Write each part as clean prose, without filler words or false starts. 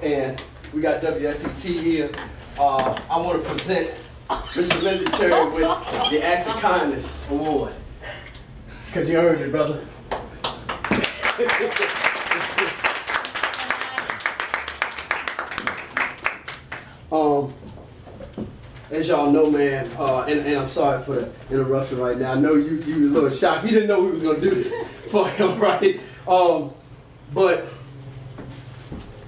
and we got WSET here. I want to present Mr. Lenzy Terry with the Acts of Kindness Award. Because you earned it, brother. As y'all know, man, and I'm sorry for the interruption right now. I know you a little shocked. He didn't know we was gonna do this for him, right? But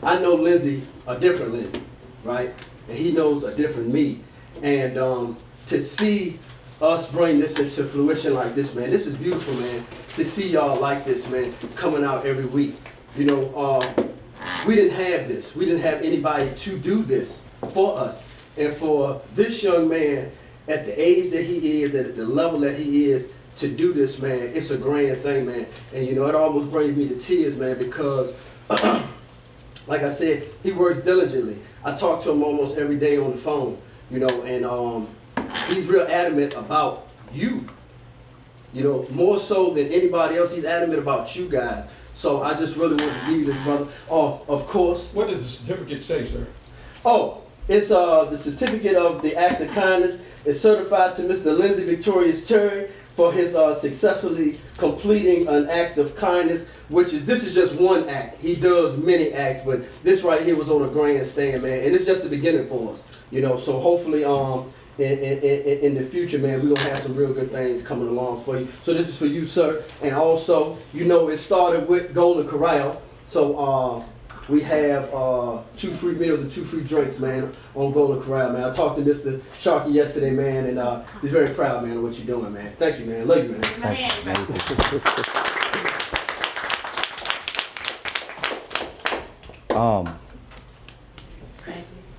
I know Lenzy, a different Lenzy, right? And he knows a different me. And to see us bring this into fruition like this, man, this is beautiful, man. To see y'all like this, man, coming out every week. You know, we didn't have this. We didn't have anybody to do this for us. And for this young man, at the age that he is, at the level that he is, to do this, man, it's a grand thing, man. And you know, it almost brings me to tears, man, because like I said, he works diligently. I talk to him almost every day on the phone, you know, and he's real adamant about you. You know, more so than anybody else, he's adamant about you guys. So I just really want to give you this, brother. Oh, of course. What does the certificate say, sir? Oh, it's the certificate of the acts of kindness. It's certified to Mr. Lenzy Victorious Terry for his successfully completing an act of kindness, this is just one act. He does many acts, but this right here was on a grandstand, man, and it's just the beginning for us, you know. So hopefully, in the future, man, we're gonna have some real good things coming along for you. So this is for you, sir, and also, you know, it started with Golden Corral, so we have 2 free meals and 2 free drinks, man, on Golden Corral, man. I talked to Mr. Sharkey yesterday, man, and he's very proud, man, of what you're doing, man. Thank you, man. Love you, man.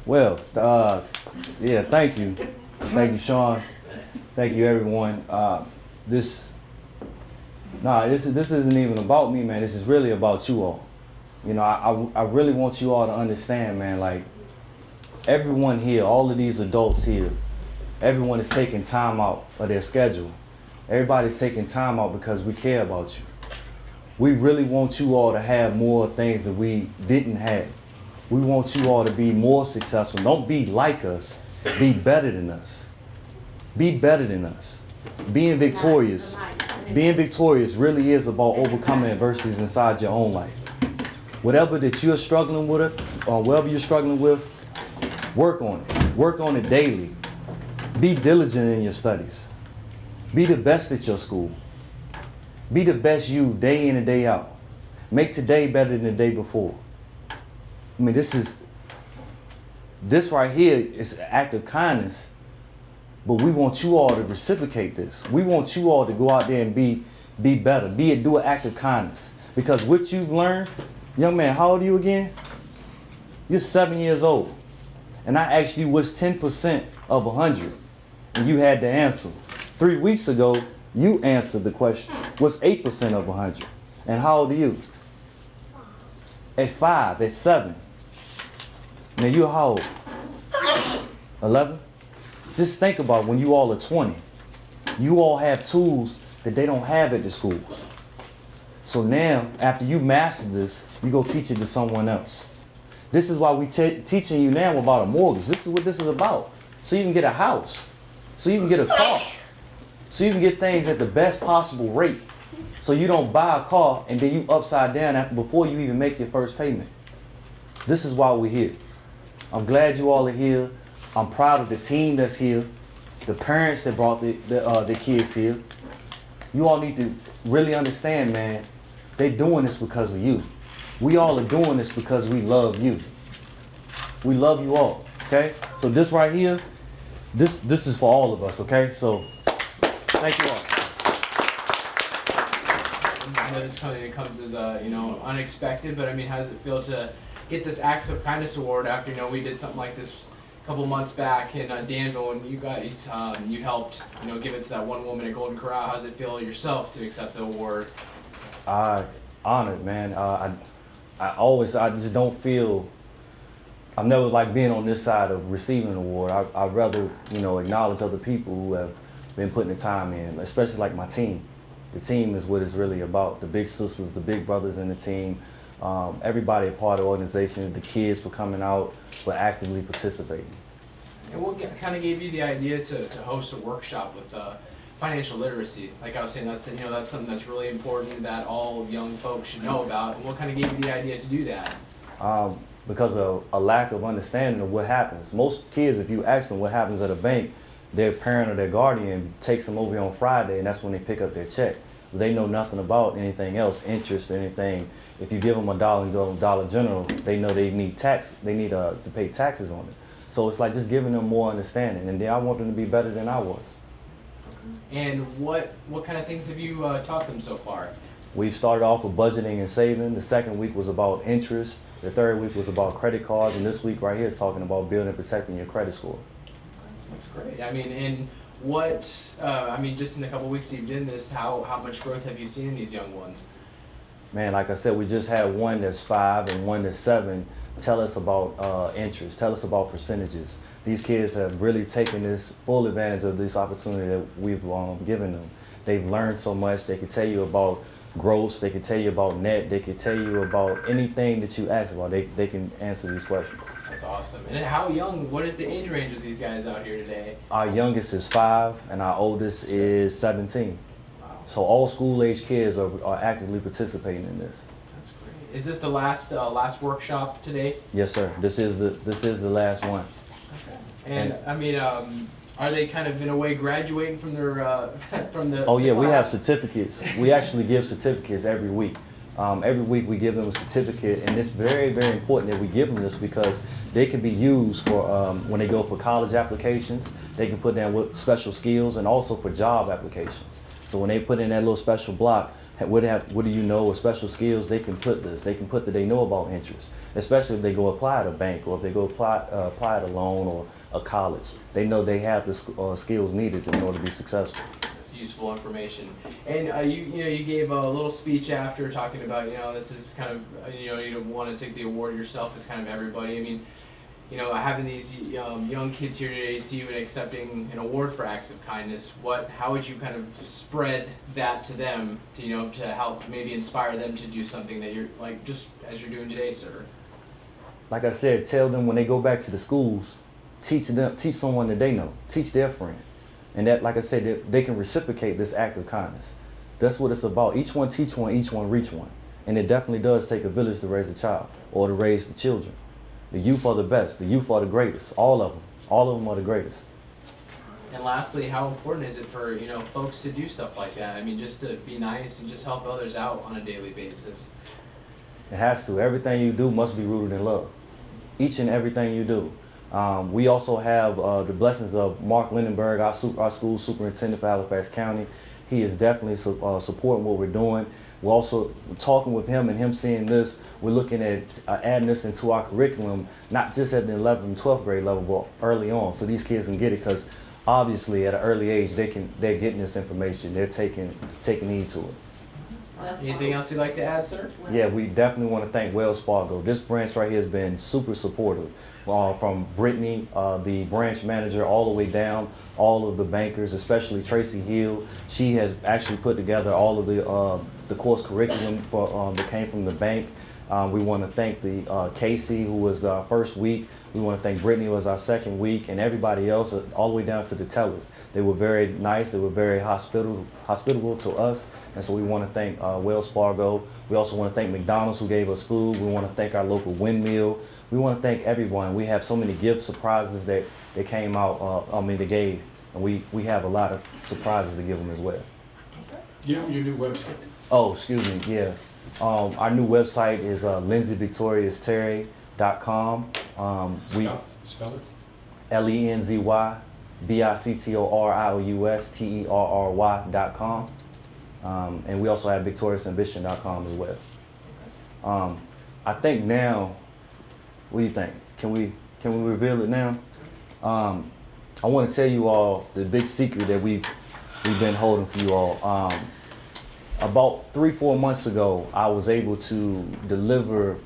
Well, yeah, thank you. Thank you, Sean. Thank you, everyone. This isn't even about me, man. This is really about you all. You know, I really want you all to understand, man, like, everyone here, all of these adults here, everyone is taking time out of their schedule. Everybody's taking time out because we care about you. We really want you all to have more things that we didn't have. We want you all to be more successful. Don't be like us, be better than us. Be better than us. Being victorious really is about overcoming adversities inside your own life. Whatever that you're struggling with, or whatever you're struggling with, work on it. Work on it daily. Be diligent in your studies. Be the best at your school. Be the best you day in and day out. Make today better than the day before. I mean, this right here is an act of kindness, but we want you all to reciprocate this. We want you all to go out there and be better. Do an act of kindness. Because what you've learned, young man, how old are you again? You're 7 years old. And I asked you what's 10% of 100, and you had the answer. 3 weeks ago, you answered the question, what's 8% of 100? And how old are you? At 5, at 7. Now you're how old? 11? Just think about when you all are 20. You all have tools that they don't have at the schools. So now, after you master this, you go teach it to someone else. This is why we teaching you now about a mortgage. This is what this is about. So you can get a house. So you can get a car. So you can get things at the best possible rate. So you don't buy a car and then you upside down before you even make your first payment. This is why we're here. I'm glad you all are here. I'm proud of the team that's here. The parents that brought the kids here. You all need to really understand, man, they're doing this because of you. We all are doing this because we love you. We love you all, okay? So this right here, this is for all of us, okay? So, thank you all. I know this comes as unexpected, but I mean, how does it feel to get this Acts of Kindness award after, we did something like this a couple months back in Danville, and you guys, you helped, give it to that one woman at Golden Corral. How does it feel yourself to accept the award? Honored, man. I just don't feel, I've never liked being on this side of receiving an award. I'd rather, acknowledge other people who have been putting the time in, especially like my team. The team is what it's really about. The big sisters, the big brothers in the team, everybody a part of the organization, the kids for coming out, for actively participating. And what kind of gave you the idea to host a workshop with financial literacy? Like I was saying, that's something that's really important that all young folks should know about. And what kind of gave you the idea to do that? Because of a lack of understanding of what happens. Most kids, if you ask them what happens at a bank, their parent or their guardian takes them over here on Friday, and that's when they pick up their check. They know nothing about anything else, interest, anything. If you give them $1 and go to Dollar General, they know they need to pay taxes on it. So it's like just giving them more understanding, and then I want them to be better than I was. And what kind of things have you taught them so far? We've started off with budgeting and saving. The second week was about interest. The third week was about credit cards, and this week right here is talking about building and protecting your credit score. That's great. I mean, and just in the couple weeks you've done this, how much growth have you seen in these young ones? Man, like I said, we just had one that's 5 and one that's 7 tell us about interest, tell us about percentages. These kids have really taken this full advantage of this opportunity that we've given them. They've learned so much. They can tell you about gross, they can tell you about net, they can tell you about anything that you ask about. They can answer these questions. That's awesome. And how young, what is the age range of these guys out here today? Our youngest is 5 and our oldest is 17. Wow. So all school age kids are actively participating in this. That's great. Is this the last workshop today? Yes, sir. This is the last one. Okay. And I mean, are they kind of in a way graduating from their from the? Oh yeah, the we have class? certificates. We actually give certificates every week. Every week we give them a certificate, and it's very, very important that we give them this because they can be used for when they go for college applications. They can put down with special skills and also for job applications. So when they put in that little special block, what do you know, or special skills, they can put this. They can put that they know about interest, especially if they go apply at a bank or if they go apply at a loan or a college. They know they have the skills needed in order to be successful. That's useful information. And you gave a little speech after talking about this is kind of you don't want to take the award yourself. It's kind of everybody. I mean, having these young kids here today see you and accepting an award for acts of kindness. How would you kind of spread that to them to help maybe inspire them to do something that you're like just as you're doing today, sir? Like I said, tell them when they go back to the schools, teach someone that they know, teach their friend. And that, like I said, they can reciprocate this act of kindness. That's what it's about. Each one teach one, each one reach one. And it definitely does take a village to raise a child or to raise the children. The youth are the best. The youth are the greatest. All of them. All of them are the greatest. And lastly, how important is it for folks to do stuff like that? I mean, just to be nice and just help others out on a daily basis. It has to. Everything you do must be rooted in love. Each and everything you do. We also have the blessings of Mark Lindenberg, our school superintendent for Halifax County. He is definitely supporting what we're doing. We're also talking with him and him seeing this. We're looking at adding this into our curriculum, not just at the 11th and 12th grade level, but early on, so these kids can get it. Because obviously, at an early age, they're getting this information. They're taking heed to it. Anything else you'd like to add, sir? Yeah, we definitely want to thank Wells Fargo. This branch right here has been super supportive. From Brittany, the branch manager, all the way down, all of the bankers, especially Tracy Hill. She has actually put together all of the course curriculum that came from the bank. We want to thank the Casey, who was our first week. We want to thank Brittany, who was our second week, and everybody else, all the way down to the tellers. They were very nice. They were very hospitable to us, and so we want to thank Wells Fargo. We also want to thank McDonald's, who gave us food. We want to thank our local windmill. We want to thank everyone. We have so many gift surprises that came out. They gave, and we have a lot of surprises to give them as well. Give them your new website. Oh, excuse me. Yeah. Our new website is lenzyvictoriousterry.com. Spell it. LenzyVictoriousterry.com. And we also have victoriousambition.com as well. I think now, what do you think? Can we reveal it now? I want to tell you all the big secret that we've been holding for you all. About 3-4 months ago, I was able to deliver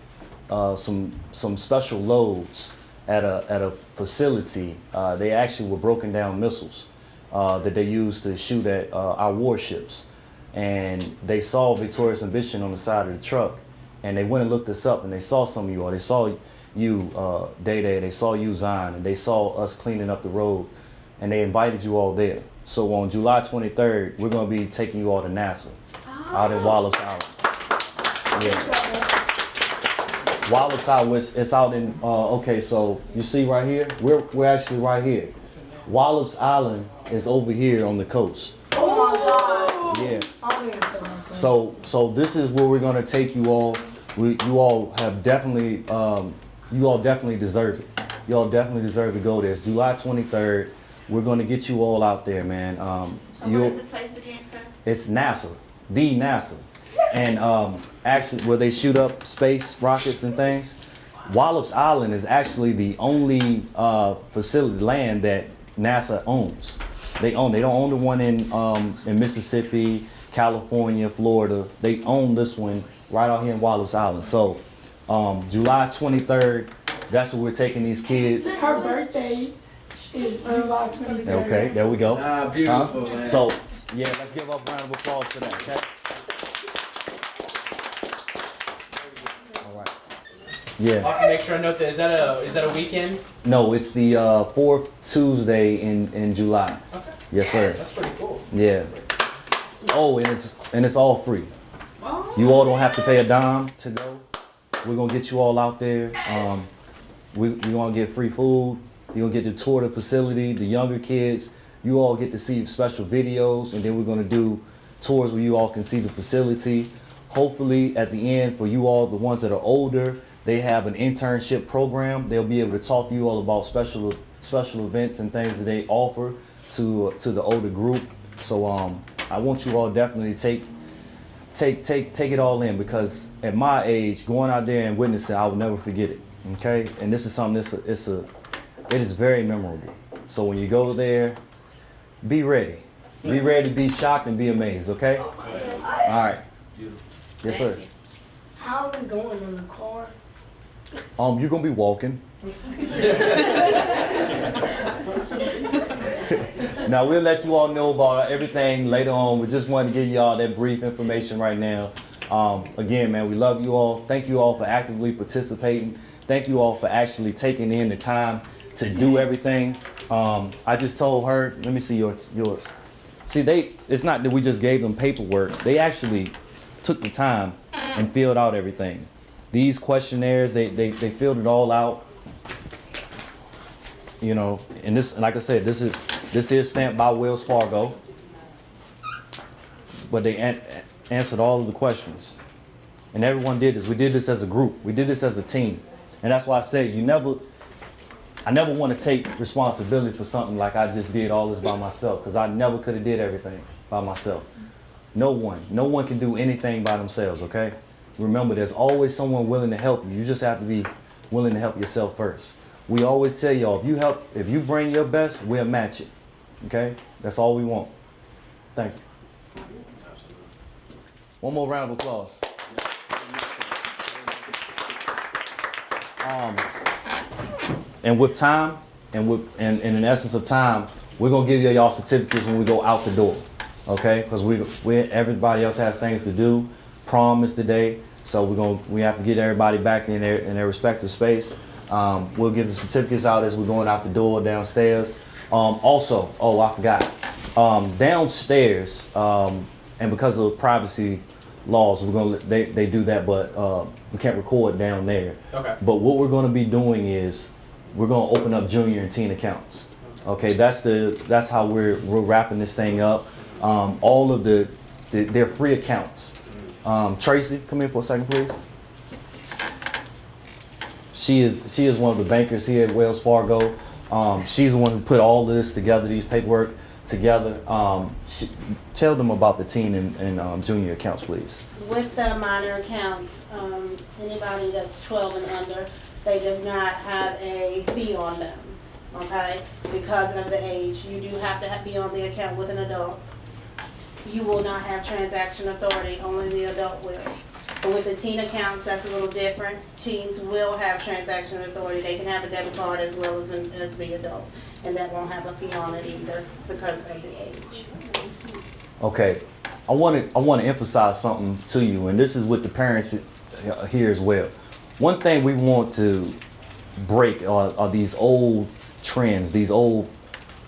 some special loads at a facility. They actually were broken down missiles that they used to shoot at our warships. And they saw Victorious Ambition on the side of the truck. and they went and looked us up, and they saw some of you all. They saw you, Day Day. They saw you, Zion, and they saw us cleaning up the road, and they invited you all there. So on July 23rd, we're gonna be taking you all to NASA, out in Wallops Island. Yeah. Wallops Island, it's out in, okay, so you see right here? We're actually right here. Wallops Island is over here on the coast. Oh my God. Yeah. I don't even feel like that. So this is where we're gonna take you all. You all have definitely, you all definitely deserve it. You all definitely deserve to go there. It's July 23rd. We're gonna get you all out there, man. So what is the place again, sir? It's NASA, the NASA. And actually, where they shoot up space rockets and things, Wallops Island is actually the only facility land that NASA owns. They don't own the one in Mississippi, California, Florida. They own this one right out here in Wallops Island. So July 23rd, that's where we're taking these kids. Her birthday is July 23rd. Okay, there we go. Beautiful, man. So yeah, let's give up a round of applause for that. Okay. All right. Yeah. I'll have to make sure I note that. Is that a weekend? No, it's the fourth Tuesday in July. Okay. Yes, sir. That's pretty cool. Yeah. Oh, and it's all free. You all don't have to pay a dime to go. We're gonna get you all out there. We gonna get free food. You're gonna get to tour the facility. The younger kids, you all get to see special videos, and then we're gonna do tours where you all can see the facility. Hopefully, at the end, for you all, the ones that are older, they have an internship program. They'll be able to talk to you all about special events and things that they offer to the older group. So I want you all definitely take it all in, because at my age, going out there and witnessing, I will never forget it. Okay, and this is something it is very memorable. So when you go there, be ready. Be ready to be shocked and be amazed. Okay. All right. Yes, sir. How are we going in the car? You're gonna be walking. Now we'll let you all know about everything later on. We just wanted to give y'all that brief information right now. Again, man, we love you all. Thank you all for actively participating. Thank you all for actually taking in the time to do everything. I just told her, let me see yours. See, it's not that we just gave them paperwork. They actually took the time and filled out everything. These questionnaires, they filled it all out. You know, and this, like I said, this is stamped by Wells Fargo. But they answered all of the questions. And everyone did this. We did this as a group. We did this as a team. And that's why I said I never want to take responsibility for something like I just did all this by myself, because I never could have did everything by myself. No one can do anything by themselves, okay? Remember, there's always someone willing to help you. You just have to be willing to help yourself first. We always tell y'all, if you bring your best, we'll match it, okay? That's all we want. Thank you. One more round of applause. And with time, and in the essence of time, we're gonna give y'all certificates when we go out the door, okay? Because everybody else has things to do. Prom is today, so we have to get everybody back in their respective space. We'll give the certificates out as we're going out the door downstairs. Also, I forgot. Downstairs, and because of privacy laws, they do that, but we can't record down there. Okay. But what we're going to be doing is we're going to open up junior and teen accounts. Okay, that's how we're wrapping this thing up. All of they're free accounts. Tracy, come here for a second, please. She is one of the bankers here at Wells Fargo. She's the one who put all of this together, these paperwork together. Tell them about the teen and junior accounts, please. With the minor accounts, anybody that's 12 and under, they do not have a fee on them, okay? Because of the age, you do have to be on the account with an adult. You will not have transaction authority, only the adult will. But with the teen accounts, that's a little different. Teens will have transaction authority. They can have a debit card as well as the adult. And that won't have a fee on it either because of the age. Okay, I want to emphasize something to you, and this is with the parents here as well. One thing we want to break are these old trends, these old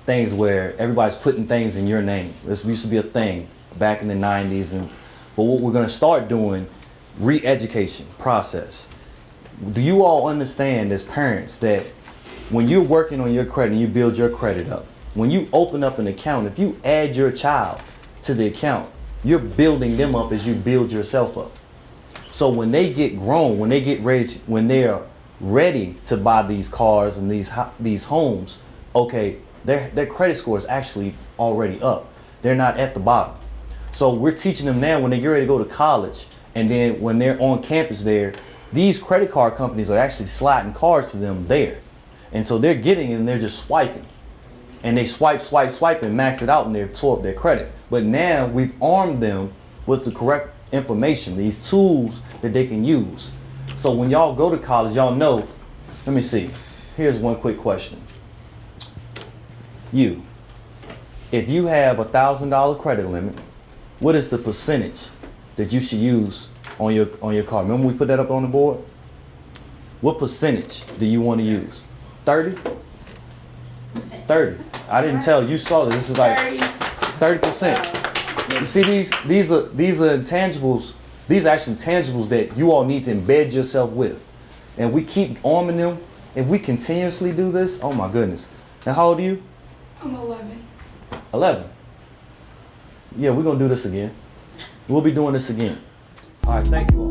things where everybody's putting things in your name. This used to be a thing back in the 90s, but what we're going to start doing, re-education process. Do you all understand as parents that when you're working on your credit and you build your credit up, when you open up an account, if you add your child to the account, you're building them up as you build yourself up. So when they get grown, when they get ready, when they're ready to buy these cars and these homes, okay, their credit score is actually already up. They're not at the bottom. So we're teaching them now when they get ready to go to college, and then when they're on campus there, these credit card companies are actually sliding cards to them there. And so they're getting it and they're just swiping. And they swipe and max it out and they've tore up their credit. But now we've armed them with the correct information, these tools that they can use. So when y'all go to college, y'all know, let me see, here's one quick question. If you have $1,000 credit limit, what is the percentage that you should use on your card? Remember we put that up on the board? What percentage do you want to use? 30? 30. I didn't tell you. You saw this. This is like 30%. You see, these are intangibles. These are actually tangibles that you all need to embed yourself with. And we keep arming them. If we continuously do this, oh my goodness. And how old are you? I'm 11. 11. Yeah, we're going to do this again. We'll be doing this again. All right, thank you.